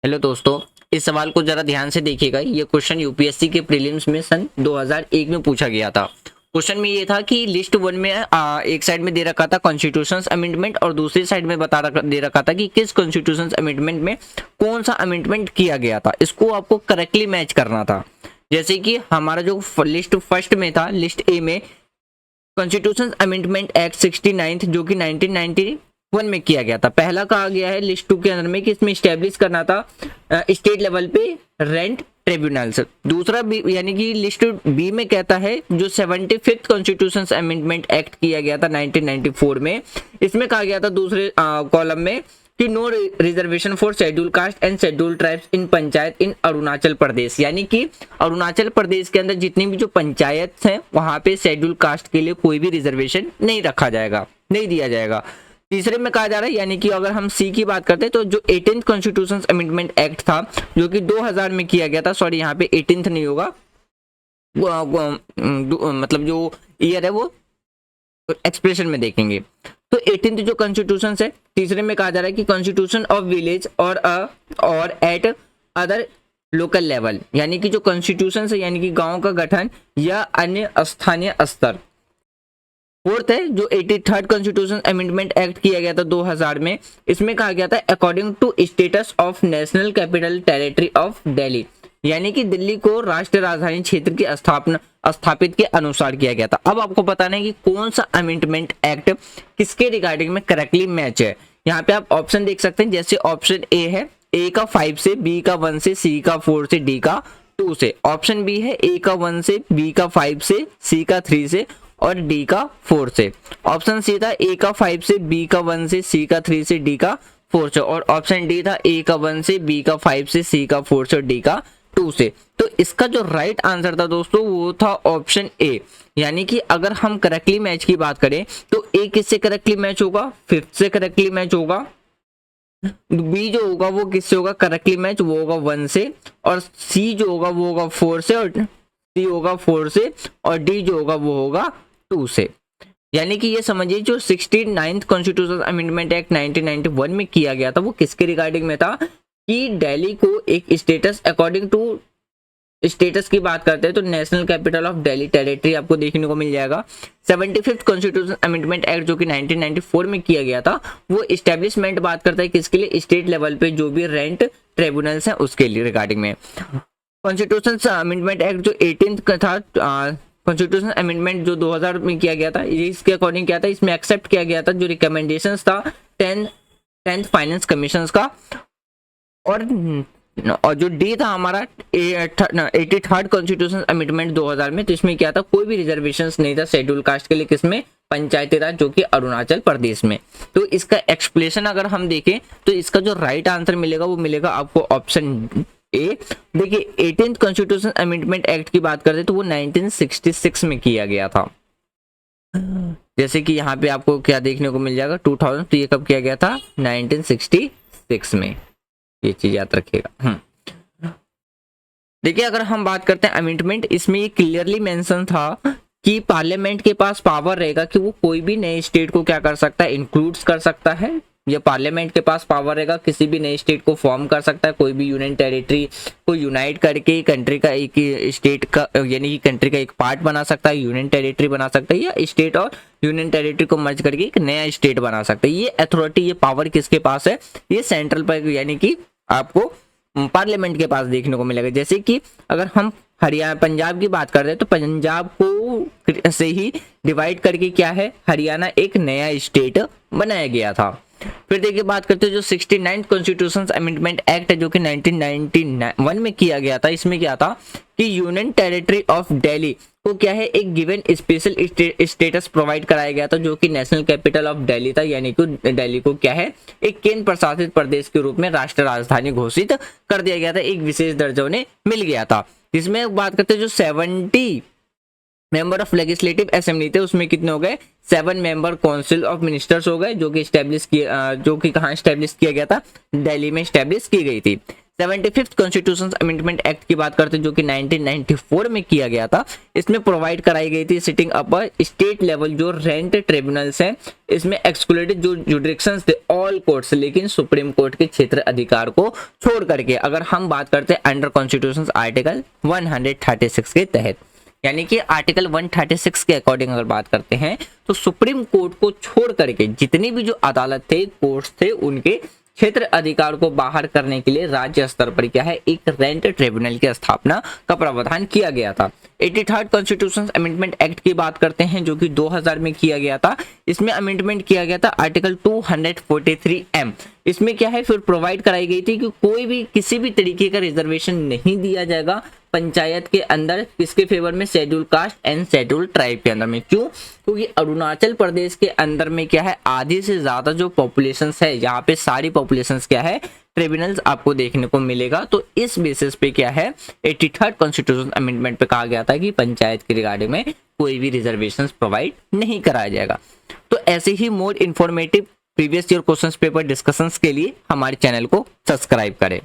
Hello दोस्तों, इस सवाल को जरा ध्यान से देखिएगा। ये क्वेश्चन यूपीएससी के प्रीलिम्स में सन 2001 में पूछा गया था। क्वेश्चन में ये था कि लिस्ट वन में एक साइड में दे रखा था कॉन्स्टिट्यूशन अमेंडमेंट और दूसरी साइड में दे रखा था कि किस कॉन्स्टिट्यूशन अमेंडमेंट में कौन सा अमेंडमेंट किया गया था। इसको आपको करेक्टली मैच करना था। जैसे कि हमारा जो लिस्ट फर्स्ट में था, लिस्ट ए में कॉन्स्टिट्यूशन अमेंडमेंट एक्ट 69 जो कि 1991 में किया गया था। पहला कहा गया है लिस्ट टू के अंदर में कि इसमें स्टैब्लिश करना था स्टेट लेवल पे रेंट ट्रिब्यूनल्स। दूसरा बी यानी कि लिस्ट बी में कहता है जो 75th कॉन्स्टिट्यूशन अमेंडमेंट एक्ट किया गया था 1994 में, इसमें कहा गया था दूसरे कॉलम में कि no reservation for schedule caste and schedule tribes in panchayat in Arunachal Pradesh. यानी कि अरुणाचल प्रदेश के अंदर जितनी भी जो पंचायत हैं वहां पे शेड्यूल कास्ट के लिए कोई भी रिजर्वेशन नहीं रखा जाएगा, नहीं दिया जाएगा। तीसरे में कहा जा रहा है, यानी कि अगर हम सी की बात करते हैं तो जो 18th कॉन्स्टिट्यूशन अमेंडमेंट एक्ट था जो कि 2000 में किया गया था, सॉरी यहाँ पे 18th नहीं होगा, मतलब जो ईयर है वो एक्सप्रेशन में देखेंगे। तो 18th जो कॉन्स्टिट्यूशन है, तीसरे में कहा जा रहा है कि कॉन्स्टिट्यूशन ऑफ विलेज और एट अदर लोकल लेवल, यानी कि जो कॉन्स्टिट्यूशन है यानी कि गांव का गठन या अन्य स्थानीय स्तर। फोर्थ है जो 83rd कॉन्स्टिट्यूशन अमेंडमेंट एक्ट किया गया था 2000 में, इसमें कहा गया था according to status of national capital territory of Delhi, यानी कि दिल्ली को राष्ट्रीय राजधानी क्षेत्र की स्थापित के अनुसार किया गया था। अब आपको बताना है कि कौन सा अमेंडमेंट एक्ट किसके रिगार्डिंग में करेक्टली मैच है। यहाँ पे आप ऑप्शन देख सकते हैं, जैसे ऑप्शन ए है ए का 5 से, बी का 1 से, सी का 4 से, डी का 2 से। ऑप्शन बी है ए का 1 से, बी का 5 से, सी का 3 से और डी का 4 से। ऑप्शन सी था ए का 5 से, बी का 1 से, सी का 3 से, डी का 4 से और ऑप्शन डी था ए का 1 से, बी का 5 से, सी का 4 से और डी का 2 से। तो इसका जो राइट आंसर था दोस्तों वो था ऑप्शन ए। यानी कि अगर हम करेक्टली मैच की बात करें तो ए किससे करेक्टली मैच होगा, 5th से करेक्टली मैच होगा। बी जो होगा वो किससे होगा करेक्टली मैच, वो होगा 1 से, और सी जो होगा वो होगा 4 से, और सी होगा 4 से, और डी जो होगा वो होगा 2 से। यानी कि ये समझिए जो 69th कॉन्स्टिट्यूशन अमेंडमेंट एक्ट 1991 में किया गया था वो किसके रिगार्डिंग में था कि दिल्ली को एक स्टेटस, अकॉर्डिंग टू स्टेटस की बात करते हैं तो national capital of Delhi territory आपको देखने को मिल जाएगा। 75th कॉन्स्टिट्यूशन अमेंडमेंट एक्ट जो कि 1994 में किया गया था वो एस्टेब्लिशमेंट बात करता है किसके लिए, स्टेट लेवल पे जो भी रेंट ट्रिब्यूनल्स हैं उसके लिए रिगार्डिंग में। कॉन्स्टिट्यूशन अमेंडमेंट एक्ट जो 18th का था, कॉन्स्टिट्यूशन अमेंडमेंट जो 2000 में किया गया था, ये इसके अकॉर्डिंग क्या था, इसमें एक्सेप्ट किया गया था जो रिकमेंडेशंस था 10th फाइनेंस कमीशन का। और जो डी था हमारा 83rd कॉन्स्टिट्यूशन अमेंडमेंट 2000 में, तो इसमें क्या था, कोई भी रिजर्वेशंस नहीं था शेड्यूल कास्ट के लिए, किसमें, पंचायती राज जो कि अरुणाचल प्रदेश में। तो इसका एक्सप्लेनेशन अगर हम देखें तो इसका जो राइट आंसर मिलेगा वो मिलेगा आपको ऑप्शन ए। देखिए 18th कॉन्स्टिट्यूशन अमेंडमेंट एक्ट की बात करते तो वो 1966 में किया गया था। जैसे कि यहाँ पे आपको क्या देखने को मिल जाएगा 2000, तो ये कब किया गया था 1966 में, ये चीज याद रखिएगा। देखिए अगर हम बात करते हैं अमेंडमेंट, इसमें ये क्लियरली मेंशन था कि पार्लियामेंट के पास पावर रहेगा कि वो कोई भी नए स्टेट को क्या कर सकता है, इंक्लूड्स कर सकता है। ये पार्लियामेंट के पास पावर रहेगा, किसी भी नए स्टेट को फॉर्म कर सकता है, कोई भी यूनियन टेरिटरी को यूनाइट करके कंट्री का एक स्टेट का यानी कि कंट्री का एक पार्ट बना सकता है, यूनियन टेरिटरी बना सकता है, या स्टेट और यूनियन टेरिटरी को मर्ज करके एक नया स्टेट बना सकता है। ये अथॉरिटी, ये पावर किसके पास है, ये सेंट्रल पर यानी कि आपको पार्लियामेंट के पास देखने को मिलेगा। जैसे कि अगर हम हरियाणा पंजाब की बात करते हैं तो पंजाब को से ही डिवाइड करके क्या है, हरियाणा एक नया स्टेट बनाया गया था। फिर देखिए बात करते हैं जो 69th कॉन्स्टिट्यूशन अमेंडमेंट एक्ट है जो कि 1991 में किया गया था, इसमें क्या था कि यूनियन टेरिटरी ऑफ दिल्ली को क्या है एक गिवन स्पेशल स्टेटस प्रोवाइड कराया गया था जो कि नेशनल कैपिटल ऑफ दिल्ली था, यानी कि दिल्ली को क्या है एक केंद्र प्रशासित प्रदेश के रूप में राष्ट्रीय राजधानी घोषित कर दिया गया था, एक विशेष दर्जा उन्हें मिल गया था। इसमें बात करते हैं जो 70 मेंबर ऑफ लेजिस्लेटिव असेंबली थे उसमें कितने हो गए, 7 मेंबर काउंसिल ऑफ मिनिस्टर्स हो गए जो कि कहाँ स्टैब्लिश किया गया था, दिल्ली में स्टैब्लिश की गई थी। 75th कॉन्स्टिट्यूशन अमेंडमेंट एक्ट की बात करते हैं जो कि 1994 में किया गया था। इसमें प्रोवाइड कराई गई थी सिटिंग अपर स्टेट लेवल जो रेंट ट्रिब्यूनल्स हैं, इसमें एक्सक्लूडेड जो जुडिक्शंस थे ऑल कोर्ट्स, लेकिन सुप्रीम कोर्ट के क्षेत्र अधिकार को छोड़ करके। अगर हम बात करते हैं अंडर कॉन्स्टिट्यूशन आर्टिकल 136 के तहत, यानी कि आर्टिकल 136 के अकॉर्डिंग अगर बात करते हैं तो सुप्रीम कोर्ट को छोड़ करके जितनी भी जो अदालत थे, कोर्ट्स थे, उनके क्षेत्र अधिकार को बाहर करने के लिए राज्य स्तर पर क्या है, एक रेंट ट्रिब्यूनल की स्थापना का प्रावधान किया गया था। 83rd कॉन्स्टिट्यूशन अमेंडमेंट एक्ट की बात करते हैं जो कि 2000 में किया गया था। इसमें अमेंडमेंट किया गया था आर्टिकल 243M। इसमें क्या है, फिर प्रोवाइड कराई गई थी कि कोई भी किसी भी तरीके का रिजर्वेशन नहीं दिया जाएगा पंचायत के अंदर, किसके फेवर में, schedule caste and schedule tribe के अंदर में। क्यों? क्योंकि अरुणाचल प्रदेश के अंदर में क्या है, आधी से ज्यादा जो पॉपुलेशन है, यहाँ पे सारी पॉपुलेशन क्या है, ट्रिब्यूनल्स आपको देखने को मिलेगा। तो इस बेसिस पे क्या है, 83rd कॉन्स्टिट्यूशन अमेंडमेंट पे कहा गया था कि पंचायत के रिगार्डिंग में कोई भी रिजर्वेशन प्रोवाइड नहीं कराया जाएगा। तो ऐसे ही more informative previous year questions paper discussions के लिए हमारे चैनल को सब्सक्राइब करें।